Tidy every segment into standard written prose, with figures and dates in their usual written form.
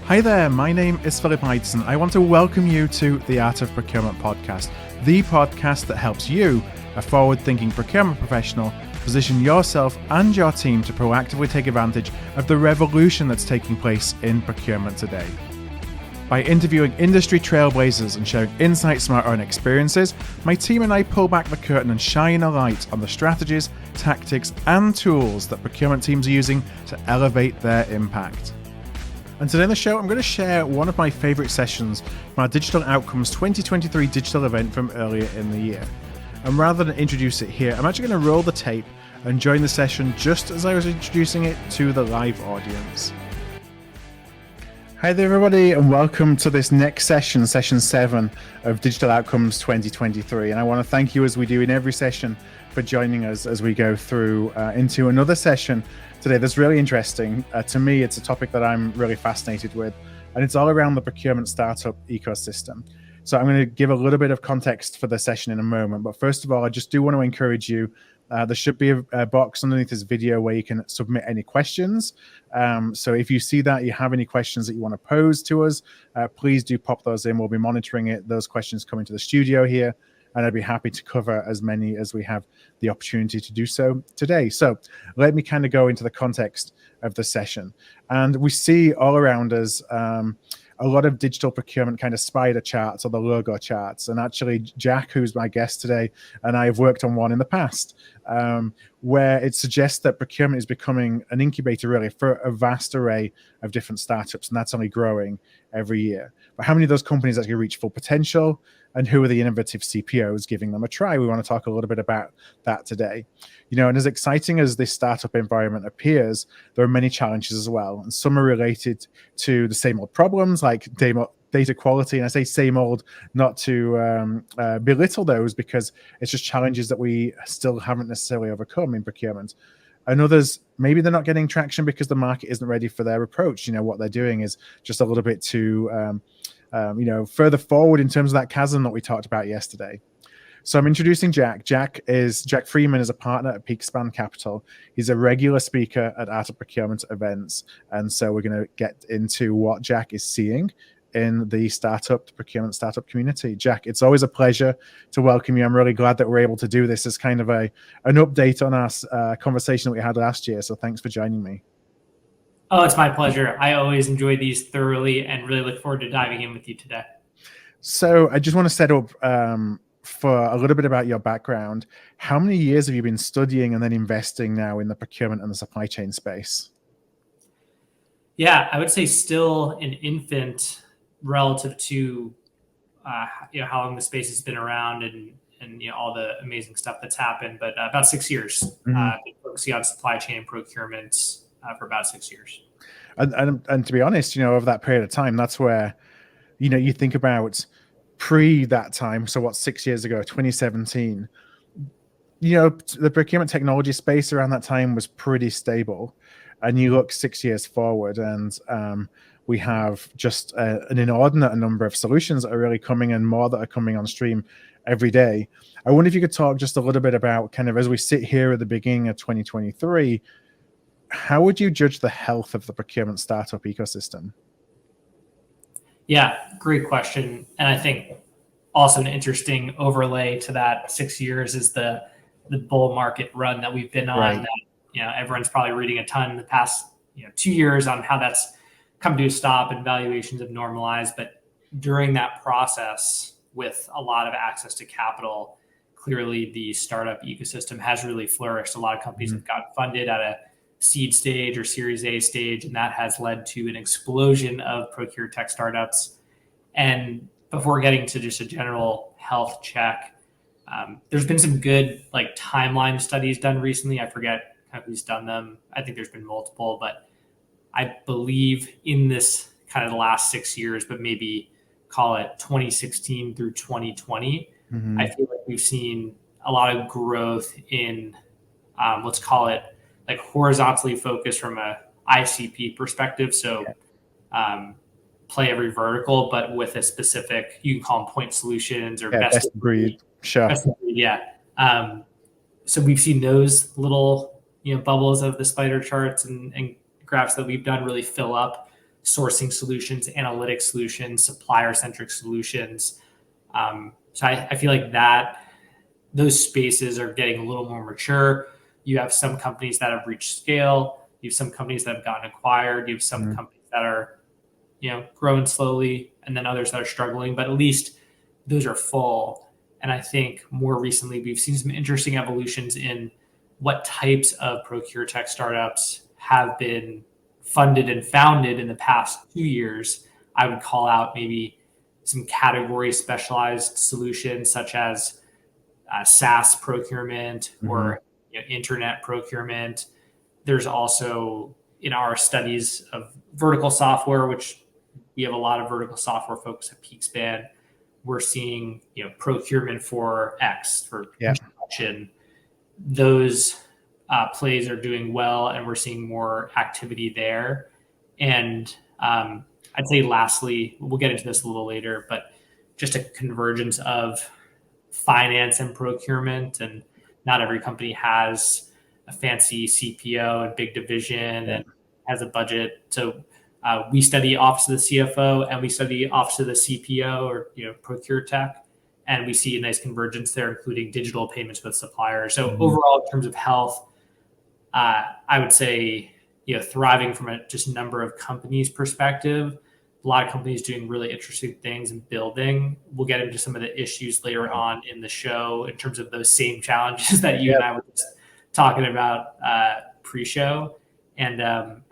Hi there, my name is Philip Ideson. I want to welcome you to the Art of Procurement podcast, the podcast that helps you, a forward-thinking procurement professional, position yourself and your team to proactively take advantage of the revolution that's taking place in procurement today. By interviewing industry trailblazers and sharing insights from our own experiences, my team and I pull back the curtain and shine a light on the strategies, tactics, and tools that procurement teams are using to elevate their impact. And today on the show, I'm going to share one of my favorite sessions from our Digital Outcomes 2023 digital event from earlier in the year. And rather than introduce it here, I'm actually going to roll the tape and join the session just as I was introducing it to the live audience. Hi there, everybody, and welcome to this next session, session 7 of Digital Outcomes 2023. And I want to thank you, as we do in every session, for joining us as we go through into another session today that's really interesting. To me, it's a topic that I'm really fascinated with, and it's all around the procurement startup ecosystem. So I'm going to give a little bit of context for the session in a moment. But first of all, I just do want to encourage you. There should be a box underneath this video where you can submit any questions. So if you see that, you have any questions that you want to pose to us, please do pop those in. We'll be monitoring it. Those questions come into the studio here, and I'd be happy to cover as many as we have the opportunity to do so today. So let me kind of go into the context of the session. And we see all around us a lot of digital procurement kind of spider charts or the logo charts. And actually, Jack, who's my guest today, and I have worked on one in the past, where it suggests that procurement is becoming an incubator really for a vast array of different startups, and that's only growing every year. But how many of those companies actually reach full potential, and who are the innovative CPOs giving them a try? We want to talk a little bit about that today. You know, and as exciting as this startup environment appears, there are many challenges as well, and some are related to the same old problems like data quality. And I say same old not to belittle those, because it's just challenges that we still haven't necessarily overcome in procurement. And others, maybe they're not getting traction because the market isn't ready for their approach. You know, what they're doing is just a little bit too further forward in terms of that chasm that we talked about yesterday. So I'm introducing Jack. Jack Freeman is a partner at PeakSpan Capital. He's a regular speaker at Art of Procurement events. And so we're going to get into what Jack is seeing in the procurement startup community. Jack, it's always a pleasure to welcome you. I'm really glad that we're able to do this as kind of an update on our conversation that we had last year. So thanks for joining me. Oh, it's my pleasure. I always enjoy these thoroughly and really look forward to diving in with you today. So I just want to set up for a little bit about your background. How many years have you been studying and then investing now in the procurement and the supply chain space? Yeah, I would say still an infant relative to how long the space has been around and all the amazing stuff that's happened. But about 6 years, been focusing on supply chain and procurement for about 6 years. And to be honest, over that period of time, that's where, you think about pre that time. So what, 6 years ago, 2017, the procurement technology space around that time was pretty stable. And you look 6 years forward, and we have just an inordinate number of solutions that are really coming, and more that are coming on stream every day. I wonder if you could talk just a little bit about kind of, as we sit here at the beginning of 2023, how would you judge the health of the procurement startup ecosystem? Yeah, great question. And I think also an interesting overlay to that 6 years is the bull market run that we've been on. Right. That, everyone's probably reading a ton in the past 2 years on how that's come to a stop and valuations have normalized. But during that process, with a lot of access to capital, clearly the startup ecosystem has really flourished. A lot of companies have gotten funded at a seed stage or Series A stage, and that has led to an explosion of procure tech startups. And before getting to just a general health check, there's been some good timeline studies done recently. I forget who's done them. I think there's been multiple, but I believe in this kind of the last 6 years, but maybe call it 2016 through 2020, I feel like we've seen a lot of growth in, let's call it horizontally focused from a ICP perspective. So play every vertical, but with a specific, you can call them point solutions or best of breed. Sure. Best of breed, yeah. So we've seen those little bubbles of the spider charts and graphs that we've done really fill up. sourcing solutions, analytic solutions, supplier-centric solutions. So I feel like those spaces are getting a little more mature. You have some companies that have reached scale. You have some companies that have gotten acquired. You have some companies that are, growing slowly, and then others that are struggling. But at least those are full. And I think more recently we've seen some interesting evolutions in what types of procure tech startups have been funded and founded in the past 2 years. I would call out maybe some category specialized solutions such as SaaS procurement or internet procurement. There's also, in our studies of vertical software, which we have a lot of vertical software folks at PeakSpan, we're seeing procurement for X, for construction. Those plays are doing well, and we're seeing more activity there. And I'd say lastly, we'll get into this a little later, but just a convergence of finance and procurement. And not every company has a fancy CPO and big division and has a budget. So we study Office of the CFO and we study Office of the CPO or procure tech, and we see a nice convergence there, including digital payments with suppliers. So overall, in terms of health, I would say thriving from a just number of companies perspective. A lot of companies doing really interesting things and building. We'll get into some of the issues later on in the show in terms of those same challenges that you and I were just talking about pre-show. And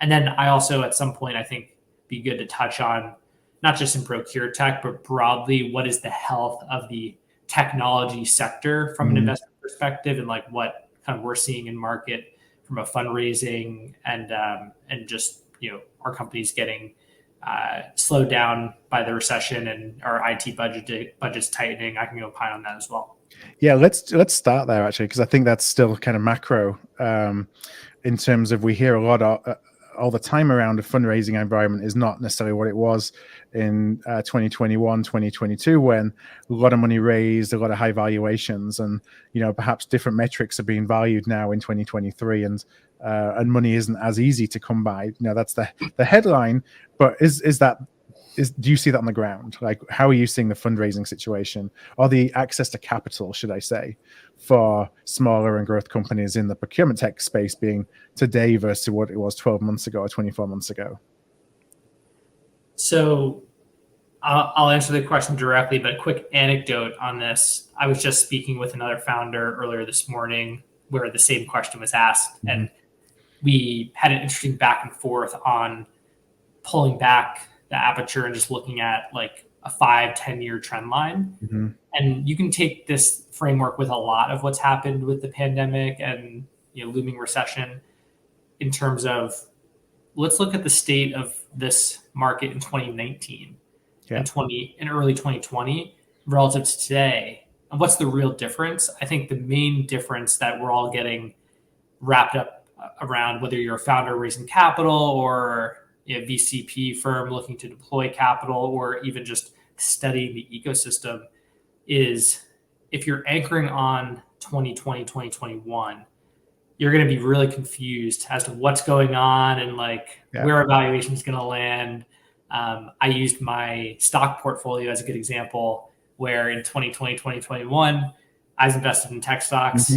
then I also, at some point, I think be good to touch on, not just in procure tech, but broadly, what is the health of the technology sector from an investment perspective, and like what kind of we're seeing in market from a fundraising and just our companies getting slowed down by the recession and our IT budgets tightening. I can opine on that as well. Yeah, let's start there actually, because I think that's still kind of macro in terms of, we hear a lot all the time around the fundraising environment is not necessarily what it was in 2021, 2022, when a lot of money raised, a lot of high valuations, and perhaps different metrics are being valued now in 2023, and money isn't as easy to come by. That's the headline, but do you see that on the ground? Like, how are you seeing the fundraising situation, or the access to capital, should I say, for smaller and growth companies in the procurement tech space being today versus what it was 12 months ago or 24 months ago? So I'll answer the question directly, but a quick anecdote on this. I was just speaking with another founder earlier this morning where the same question was asked, and we had an interesting back and forth on pulling back the aperture and just looking at like a 5-10 year trend line. And you can take this framework with a lot of what's happened with the pandemic and looming recession, in terms of, let's look at the state of this market in 2019 and early 2020 relative to today. And what's the real difference? I think the main difference that we're all getting wrapped up around, whether you're a founder raising capital or a VCP firm looking to deploy capital, or even just studying the ecosystem, is if you're anchoring on 2020, 2021, you're going to be really confused as to what's going on and where evaluation is going to land. I used my stock portfolio as a good example, where in 2020, 2021, I was invested in tech stocks.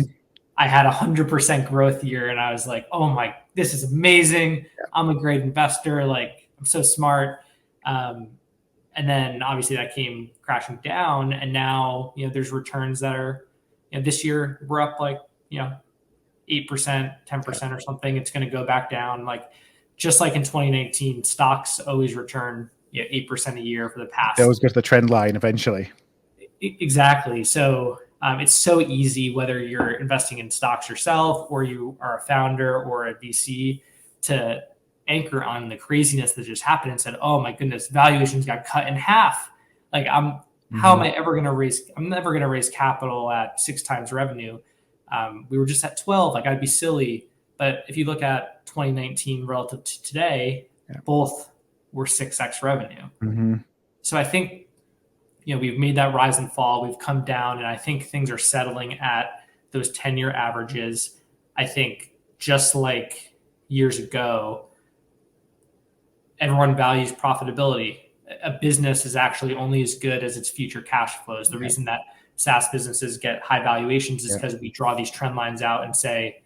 I had 100% growth year, and I was like, oh my, this is amazing. I'm a great investor. I'm so smart. And then obviously that came crashing down, and now, there's returns that are, this year we're up 8%, 10% or something. It's going to go back down. Just like in 2019, stocks always return 8% a year for the past. They always go to the trend line eventually. Exactly. So it's so easy, whether you're investing in stocks yourself or you are a founder or a VC, to anchor on the craziness that just happened and said, oh my goodness, valuations got cut in half. How am I ever going to raise? I'm never going to raise capital at 6 times revenue. We were just at 12. I'd be silly. But if you look at 2019 relative to today, both were 6x revenue. So I think, we've made that rise and fall. We've come down, and I think things are settling at those 10-year averages. I think just like years ago, everyone values profitability. A business is actually only as good as its future cash flows. The reason that SaaS businesses get high valuations is because we draw these trend lines out and say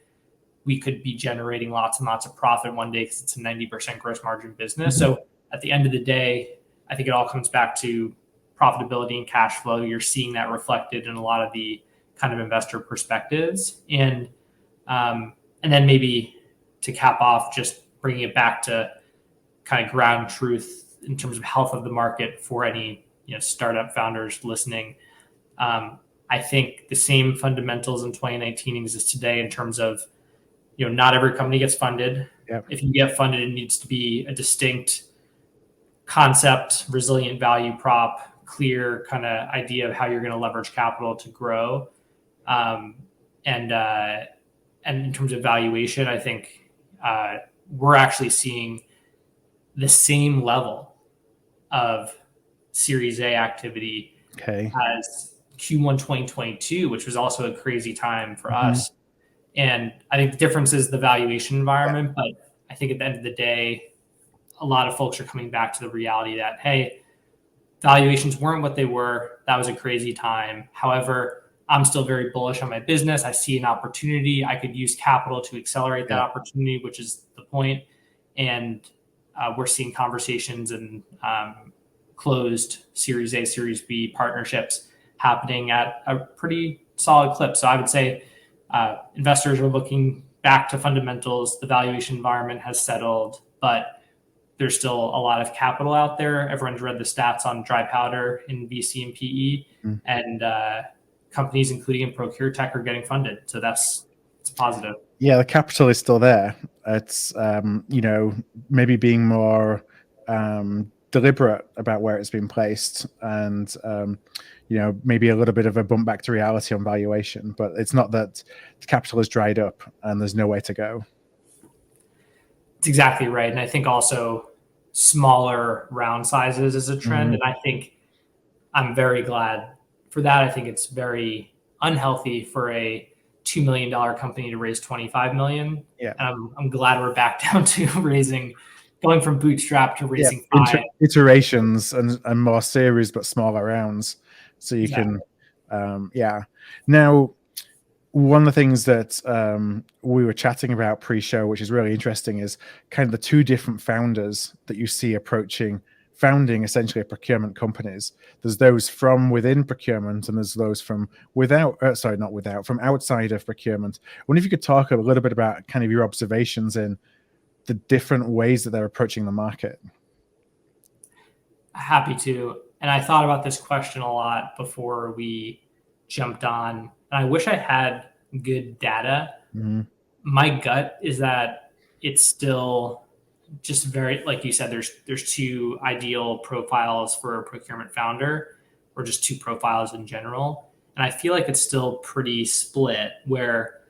we could be generating lots and lots of profit one day because it's a 90% gross margin business. So at the end of the day, I think it all comes back to profitability and cash flow. You're seeing that reflected in a lot of the kind of investor perspectives. And then maybe to cap off, just bringing it back to kind of ground truth in terms of health of the market for any startup founders listening. I think the same fundamentals in 2019 exist today in terms of, not every company gets funded. Yep. If you get funded, it needs to be a distinct concept, resilient value prop, clear kind of idea of how you're going to leverage capital to grow. And in terms of valuation, I think we're actually seeing the same level of Series A activity as Q1 2022, which was also a crazy time for us. And I think the difference is the valuation environment, but I think at the end of the day, a lot of folks are coming back to the reality that, hey, valuations weren't what they were. That was a crazy time. However, I'm still very bullish on my business. I see an opportunity. I could use capital to accelerate that opportunity, which is the point. And we're seeing conversations and closed Series A, Series B partnerships happening at a pretty solid clip. So I would say investors are looking back to fundamentals. The valuation environment has settled, but there's still a lot of capital out there. Everyone's read the stats on dry powder in VC and PE, and companies, including in Procure Tech, are getting funded. So it's positive. Yeah, the capital is still there. It's maybe being more deliberate about where it's been placed, and maybe a little bit of a bump back to reality on valuation. But it's not that the capital is dried up and there's no way to go. It's exactly right. And I think also smaller round sizes is a trend. And I think I'm very glad for that. I think it's very unhealthy for a $2 million company to raise $25 million. Yeah. And I'm glad we're back down to going from bootstrap to raising five. Iterations and more series, but smaller rounds. So you can, Now, one of the things that we were chatting about pre-show, which is really interesting, is kind of the two different founders that you see founding essentially procurement companies. There's those from within procurement, and there's those from from outside of procurement. I wonder if you could talk a little bit about kind of your observations in the different ways that they're approaching the market. Happy to. And I thought about this question a lot before we jumped on. And I wish I had good data. My gut is that it's still just very, like you said, there's two ideal profiles for a procurement founder, or just two profiles in general. And I feel like it's still pretty split, where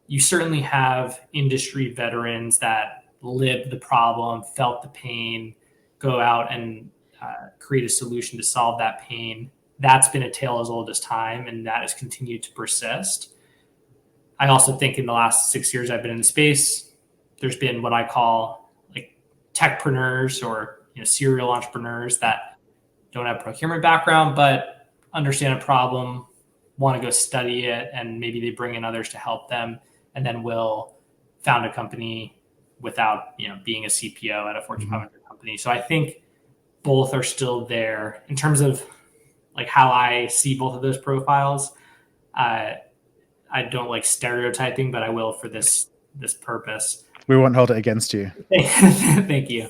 you certainly have industry veterans that lived the problem, felt the pain, go out and create a solution to solve that pain. That's been a tale as old as time, and that has continued to persist. I also think in the last 6 years I've been in the space, there's been what I call like techpreneurs, or serial entrepreneurs that don't have procurement background but understand a problem, want to go study it, and maybe they bring in others to help them, and then will found a company without being a CPO at a Fortune 500 company. So I think both are still there. In terms of like how I see both of those profiles, I don't like stereotyping, but I will for this purpose. We won't hold it against you. Thank you.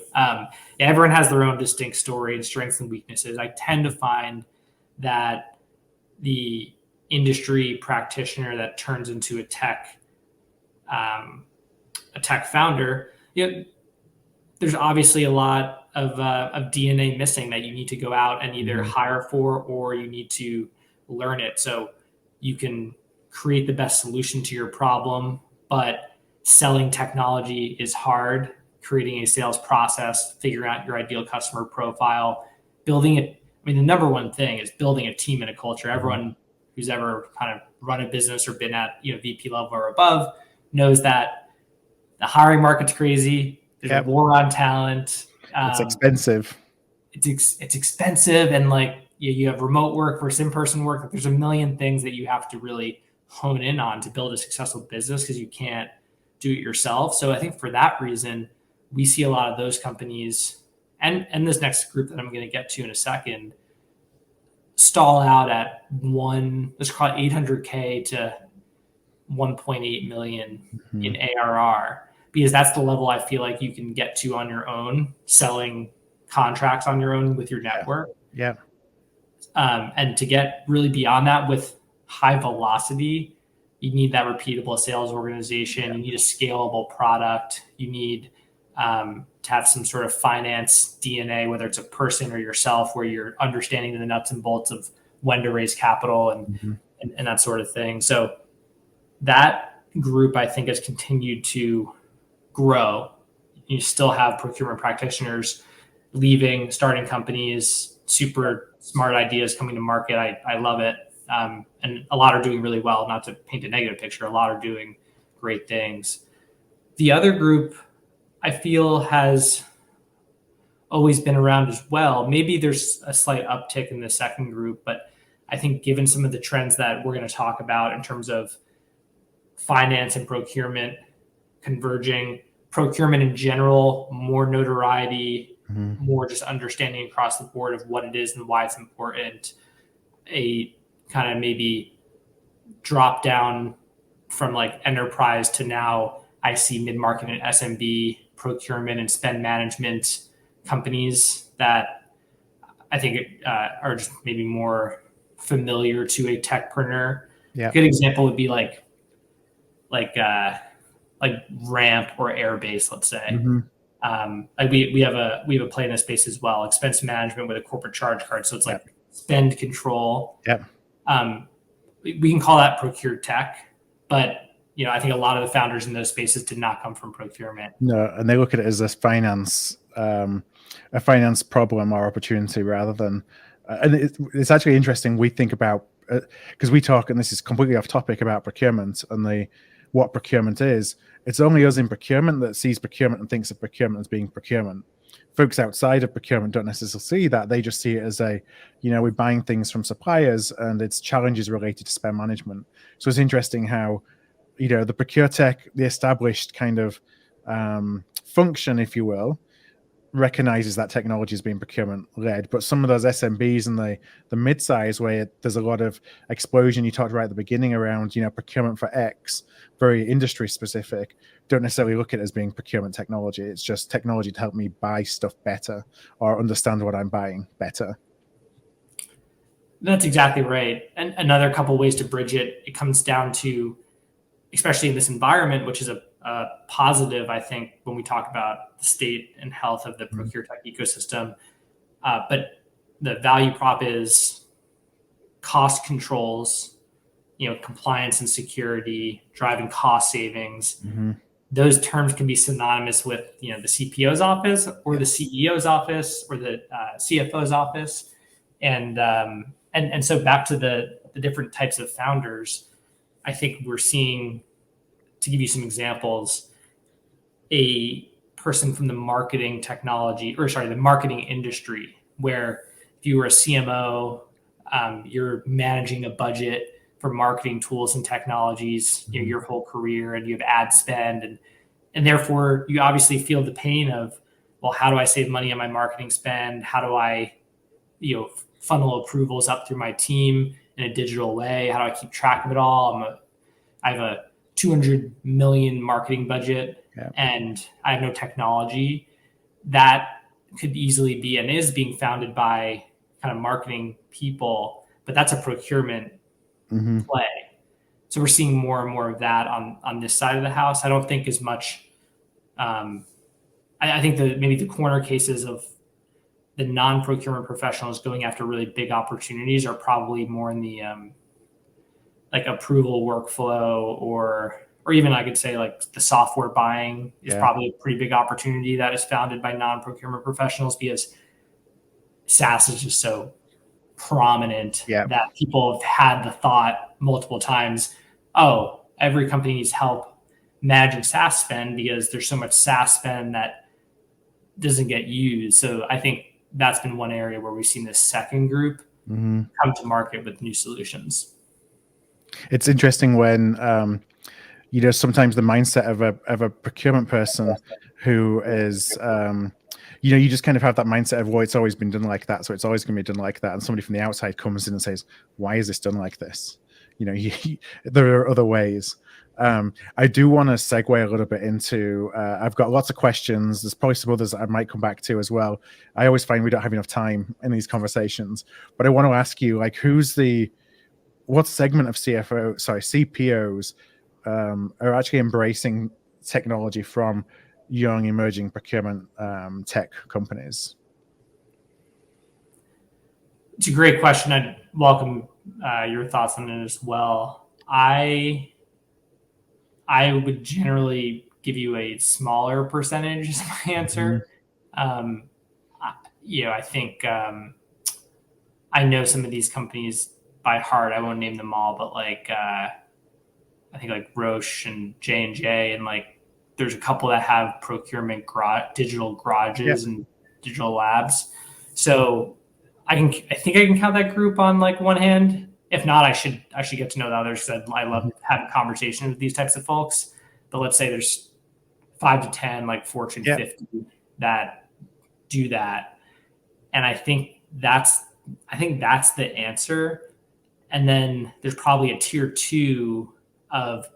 Everyone has their own distinct story and strengths and weaknesses. I tend to find that the industry practitioner that turns into a tech founder, there's obviously a lot of DNA missing that you need to go out and either hire for, or you need to learn it. So you can create the best solution to your problem, but selling technology is hard. Creating a sales process, figuring out your ideal customer profile, building it. I mean, the number one thing is building a team and a culture. Everyone who's ever kind of run a business or been at VP level or above knows that the hiring market's crazy. There's a war on talent. It's expensive. It's expensive, and like you have remote work versus in-person work. Like, there's a million things that you have to really hone in on to build a successful business, because you can't do it yourself. So I think for that reason, we see a lot of those companies, and this next group that I'm going to get to in a second, stall out at let's call it 800K to 1.8 million in ARR, because that's the level I feel like you can get to on your own, selling contracts on your own with your network. Yeah. And to get really beyond that with high velocity, you need that repeatable sales organization. You need a scalable product. You need to have some sort of finance DNA, whether it's a person or yourself, where you're understanding the nuts and bolts of when to raise capital and that sort of thing. So that group, I think, has continued to grow. You still have procurement practitioners leaving, starting companies, super smart ideas coming to market. I love it. And a lot are doing really well. Not to paint a negative picture, a lot are doing great things. The other group, I feel, has always been around as well. Maybe there's a slight uptick in the second group, but I think given some of the trends that we're going to talk about in terms of finance and procurement converging, procurement in general, more notoriety, more just understanding across the board of what it is and why it's important, a kind of maybe drop down from like enterprise to now I see mid-market and SMB procurement and spend management companies that I think are just maybe more familiar to a techpreneur. Yeah. A good example would be like Ramp or Airbase, let's say. Like we have a play in this space as well, expense management with a corporate charge card. So it's like spend control. Yeah. We can call that procure tech, but I think a lot of the founders in those spaces did not come from procurement. No, and they look at it as a finance problem or opportunity rather than. And it's actually interesting. We think about because we talk, and this is completely off topic, about procurement and what procurement is. It's only us in procurement that sees procurement and thinks of procurement as being procurement. Folks outside of procurement don't necessarily see that. They just see it as we're buying things from suppliers and it's challenges related to spend management. So it's interesting how, the procure tech, the established kind of function, if you will, recognizes that technology is being procurement led, but some of those SMBs and the mid-size, where there's a lot of explosion you talked about at the beginning around procurement for X, very industry specific, don't necessarily look at it as being procurement technology. It's just technology to help me buy stuff better or understand what I'm buying better. That's exactly right. And another couple of ways to bridge it, it comes down to, especially in this environment, which is a positive, I think, when we talk about the state and health of the procure tech ecosystem. But the value prop is cost controls, compliance and security, driving cost savings. Those terms can be synonymous with, the CPO's office or the CEO's office or the CFO's office. And so back to the different types of founders, I think we're seeing, to give you some examples, a person from the marketing industry, where if you were a CMO, you're managing a budget for marketing tools and technologies, your whole career, and you have ad spend, and therefore you obviously feel the pain of, well, how do I save money on my marketing spend? How do I, funnel approvals up through my team in a digital way? How do I keep track of it all? I have a 200 million marketing budget and I have no technology. That could easily be and is being founded by kind of marketing people, but that's a procurement play. So we're seeing more and more of that on this side of the house. I don't think as much. I think maybe the corner cases of the non-procurement professionals going after really big opportunities are probably more in the like approval workflow, or even I could say like the software buying is probably a pretty big opportunity that is founded by non-procurement professionals, because SaaS is just so prominent that people have had the thought multiple times, oh, every company needs help managing SaaS spend, because there's so much SaaS spend that doesn't get used. So I think that's been one area where we've seen this second group come to market with new solutions. It's interesting when sometimes the mindset of a procurement person who is you just kind of have that mindset of, well, it's always been done like that, so it's always going to be done like that. And somebody from the outside comes in and says, why is this done like this? There are other ways. I do want to segue a little bit into, I've got lots of questions. There's probably some others that I might come back to as well. I always find we don't have enough time in these conversations, but I want to ask you, like, what segment of CPOs are actually embracing technology from young emerging procurement tech companies? It's a great question. I'd welcome your thoughts on it as well. I would generally give you a smaller percentage as my answer. I think I know some of these companies by heart. I won't name them all, but I think like Roche and J&J, and there's a couple that have procurement digital garages and digital labs. So I think I can count that group on one hand. If not, I should get to know the others, because I love having conversations with these types of folks. But let's say there's 5 to 10 Fortune 50 that do that, and I think that's the answer. And then there's probably a tier 2 of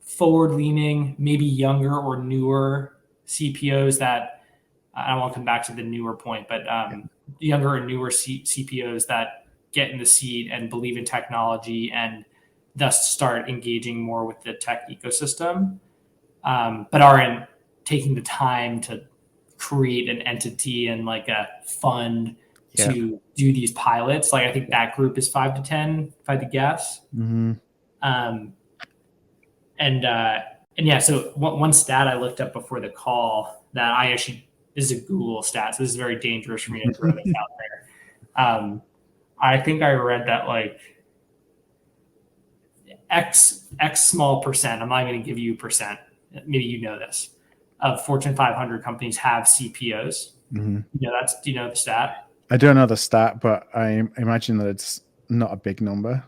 forward-leaning, maybe younger or newer CPOs that I won't come back to the newer point, but younger or newer CPOs that get in the seat and believe in technology and thus start engaging more with the tech ecosystem, but aren't taking the time to create an entity and a fund to do these pilots. I think that group is 5 to 10, if I had to guess. So one stat I looked up before the call that this is a Google stat, so this is very dangerous for me to throw this out there. I think I read that X small percent, I'm not going to give you a percent, maybe you know this, of Fortune 500 companies have CPOs. Do you know the stat? I don't know the stat, but I imagine that it's not a big number.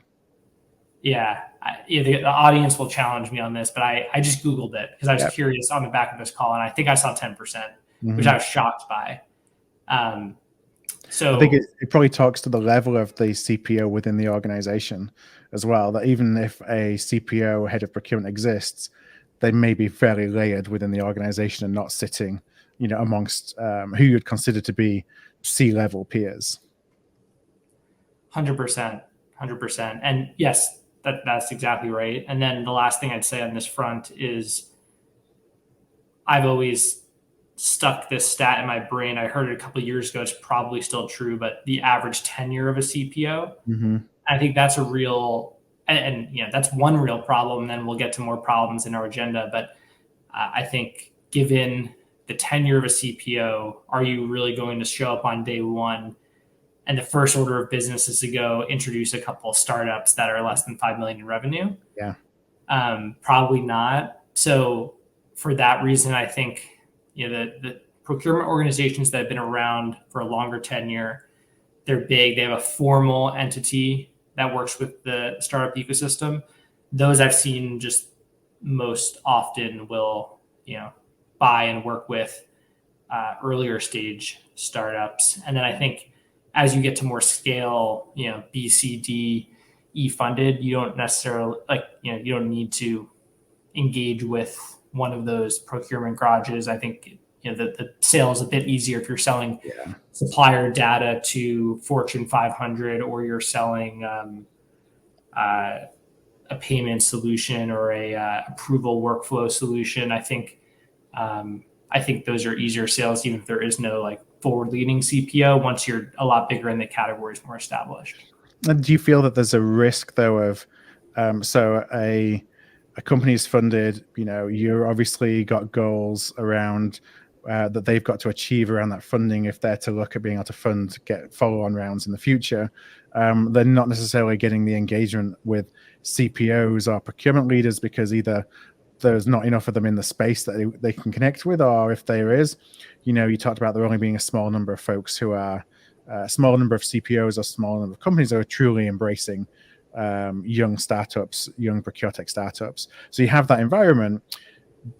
Yeah. The audience will challenge me on this, but I just Googled it because I was curious on the back of this call, and I think I saw 10%, which I was shocked by. So I think it probably talks to the level of the CPO within the organization as well, that even if a CPO, head of procurement, exists, they may be fairly layered within the organization and not sitting, amongst who you'd consider to be C-level peers. 100%. And yes, that's exactly right. And then the last thing I'd say on this front is I've always stuck this stat in my brain. I heard it a couple of years ago. It's probably still true, but the average tenure of a CPO, I think that's a real, and that's one real problem. And then we'll get to more problems in our agenda. But I think given the tenure of a CPO, are you really going to show up on day one and the first order of business is to go introduce a couple of startups that are less than 5 million in revenue? Probably not. So for that reason, I think the procurement organizations that have been around for a longer tenure, they're big. They have a formal entity that works with the startup ecosystem. Those I've seen just most often will buy and work with earlier stage startups. And then I think as you get to more scale, B, C, D, E funded, you don't necessarily you don't need to engage with one of those procurement garages. I think the sale is a bit easier if you're selling supplier data to Fortune 500, or you're selling a payment solution or a approval workflow solution. I think those are easier sales, even if there is no forward-leaning CPO. Once you're a lot bigger and the category is more established. And do you feel that there's a risk though of so a company is funded, you're obviously got goals around that they've got to achieve around that funding if they're to look at being able to get follow-on rounds in the future. They're not necessarily getting the engagement with CPOs or procurement leaders because either there's not enough of them in the space that they can connect with, or if there is, you talked about there only being a small number of folks who are a small number of CPOs or small number of companies that are truly embracing young startups, young procure tech startups. So you have that environment.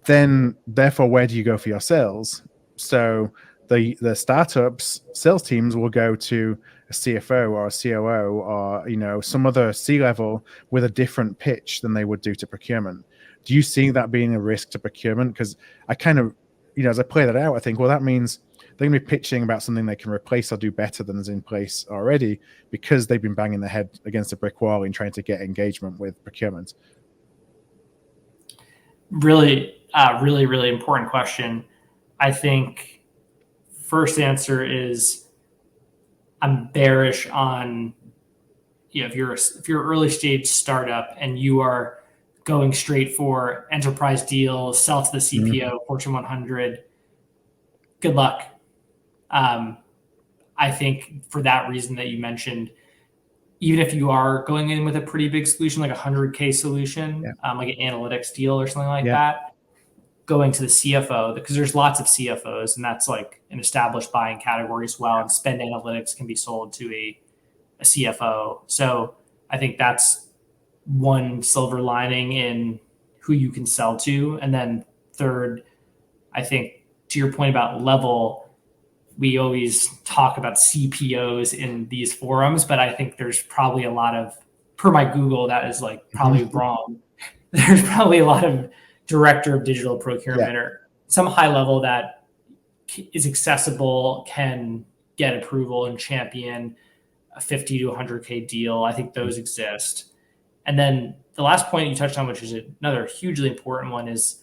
Then, therefore, where do you go for your sales? So the startups sales teams will go to a CFO or a COO or some other C-level with a different pitch than they would do to procurement. Do you see that being a risk to procurement? Because I kind of, as I play that out, I think, well, that means they're going to be pitching about something they can replace or do better than is in place already because they've been banging their head against a brick wall in trying to get engagement with procurement. Really, really important question. I think first answer is I'm bearish on, if you're early stage startup and you are going straight for enterprise deals, sell to the CPO, Fortune 100, good luck. I think for that reason that you mentioned, even if you are going in with a pretty big solution, like a 100K solution, like an analytics deal or something like that, going to the CFO, because there's lots of CFOs and that's like an established buying category as well. And spend analytics can be sold to a CFO. So I think that's one silver lining in who you can sell to. And then third, I think to your point about level, we always talk about CPOs in these forums, but I think there's probably a lot of, per my Google, that is like probably wrong. There's probably a lot of director of digital procurement or some high level that is accessible, can get approval and champion a 50 to 100K deal. I think those exist. And then the last point you touched on, which is another hugely important one, is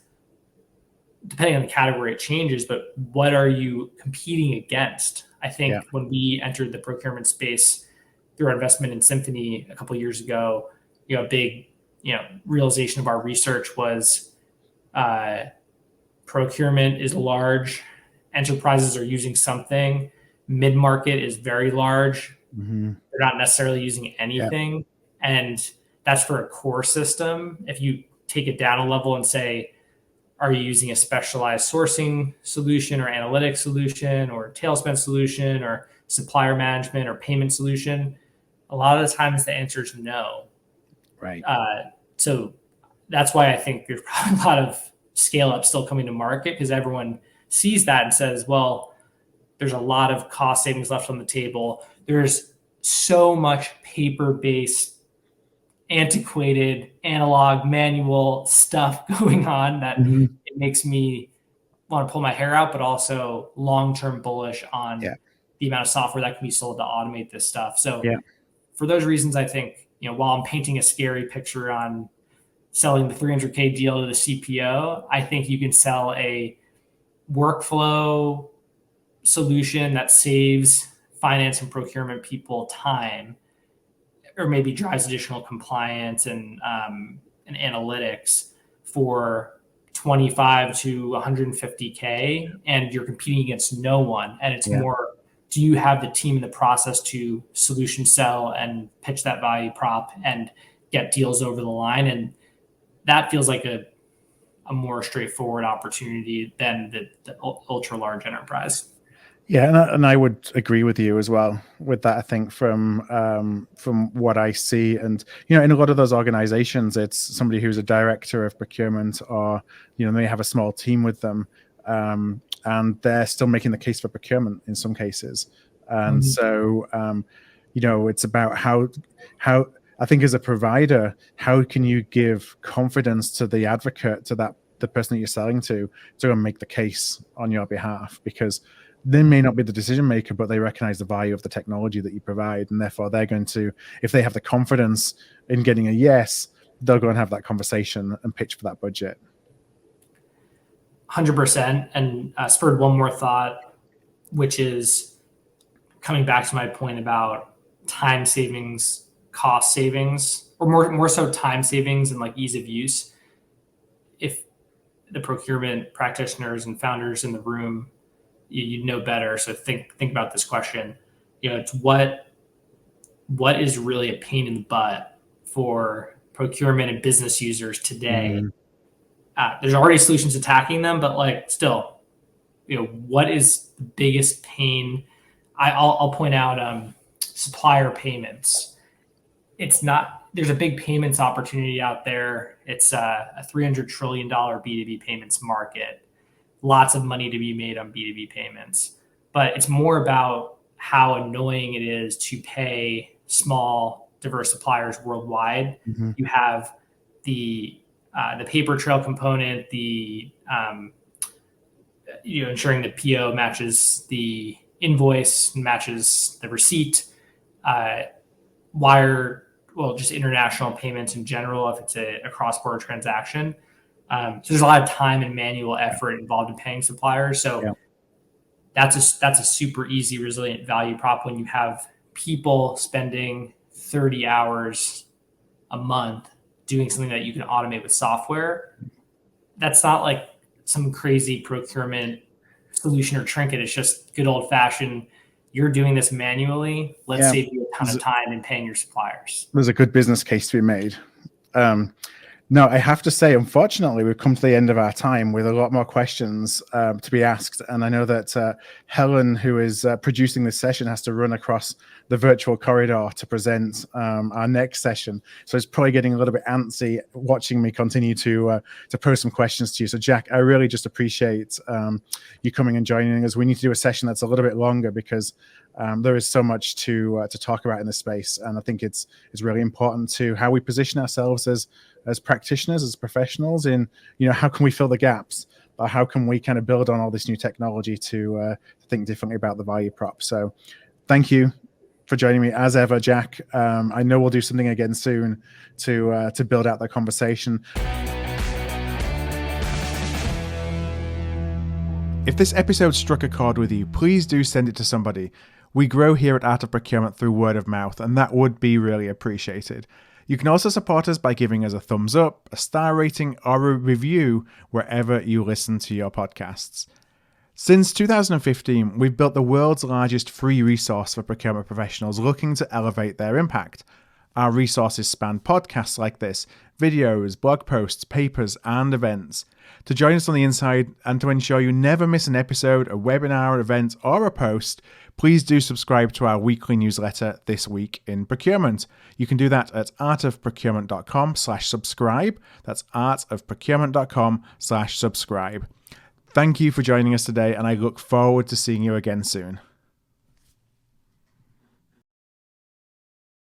depending on the category, it changes, but what are you competing against? I think when we entered the procurement space through our investment in Symphony a couple of years ago, a big, realization of our research was procurement is large. Enterprises are using something. Mid-market is very large. They're not necessarily using anything. And that's for a core system. If you take it down a level and say, are you using a specialized sourcing solution or analytics solution or tail spend solution or supplier management or payment solution? A lot of the times the answer is no. Right. So that's why I think there's probably a lot of scale up still coming to market, because everyone sees that and says, well, there's a lot of cost savings left on the table. There's so much paper-based, antiquated, analog, manual stuff going on that it makes me want to pull my hair out, but also long-term bullish on the amount of software that can be sold to automate this stuff. So for those reasons, I think, while I'm painting a scary picture on selling the 300K deal to the CPO, I think you can sell a workflow solution that saves finance and procurement people time, or maybe drives additional compliance and analytics for 25 to 150K, and you're competing against no one. And it's more, do you have the team and the process to solution sell and pitch that value prop and get deals over the line? And that feels like a more straightforward opportunity than the ultra large enterprise. Yeah, and I would agree with you as well with that. I think from what I see, and in a lot of those organizations, it's somebody who's a director of procurement, or they have a small team with them, and they're still making the case for procurement in some cases. And so it's about how I think as a provider, how can you give confidence to the advocate, to the person that you're selling to make the case on your behalf, because they may not be the decision maker, but they recognize the value of the technology that you provide. And therefore they're going to, if they have the confidence in getting a yes, they'll go and have that conversation and pitch for that budget. 100%. And spurred one more thought, which is coming back to my point about time savings, cost savings, or more so time savings and like ease of use. If the procurement practitioners and founders in the room, you know better. So think about this question. It's what is really a pain in the butt for procurement and business users today there's already solutions attacking them, but like still, what is the biggest pain? I'll point out supplier payments. There's a big payments opportunity out there. It's a $300 trillion B2B payments market. Lots of money to be made on B2B payments, but it's more about how annoying it is to pay small, diverse suppliers worldwide. Mm-hmm. You have the paper trail component, ensuring the PO matches the invoice, matches the receipt, just international payments in general, if it's a cross-border transaction. So there's a lot of time and manual effort involved in paying suppliers. So that's a super easy, resilient value prop when you have people spending 30 hours a month doing something that you can automate with software. That's not like some crazy procurement solution or trinket. It's just good old fashioned. You're doing this manually. Let's save you a ton of time in paying your suppliers. There's a good business case to be made. No, I have to say, unfortunately, we've come to the end of our time with a lot more questions to be asked. And I know that Helen, who is producing this session, has to run across the virtual corridor to present our next session. So it's probably getting a little bit antsy watching me continue to pose some questions to you. So Jack, I really just appreciate you coming and joining us. We need to do a session that's a little bit longer because there is so much to talk about in this space. And I think it's really important to how we position ourselves as practitioners, as professionals in, how can we fill the gaps? Or how can we kind of build on all this new technology to think differently about the value prop? So thank you for joining me as ever, Jack. I know we'll do something again soon to build out that conversation. If this episode struck a chord with you, please do send it to somebody. We grow here at Art of Procurement through word of mouth, and that would be really appreciated. You can also support us by giving us a thumbs up, a star rating, or a review wherever you listen to your podcasts. Since 2015, we've built the world's largest free resource for procurement professionals looking to elevate their impact. Our resources span podcasts like this, videos, blog posts, papers, and events. To join us on the inside and to ensure you never miss an episode, a webinar, event, or a post, please do subscribe to our weekly newsletter, This Week in Procurement. You can do that at artofprocurement.com/subscribe. That's artofprocurement.com/subscribe. Thank you for joining us today, and I look forward to seeing you again soon.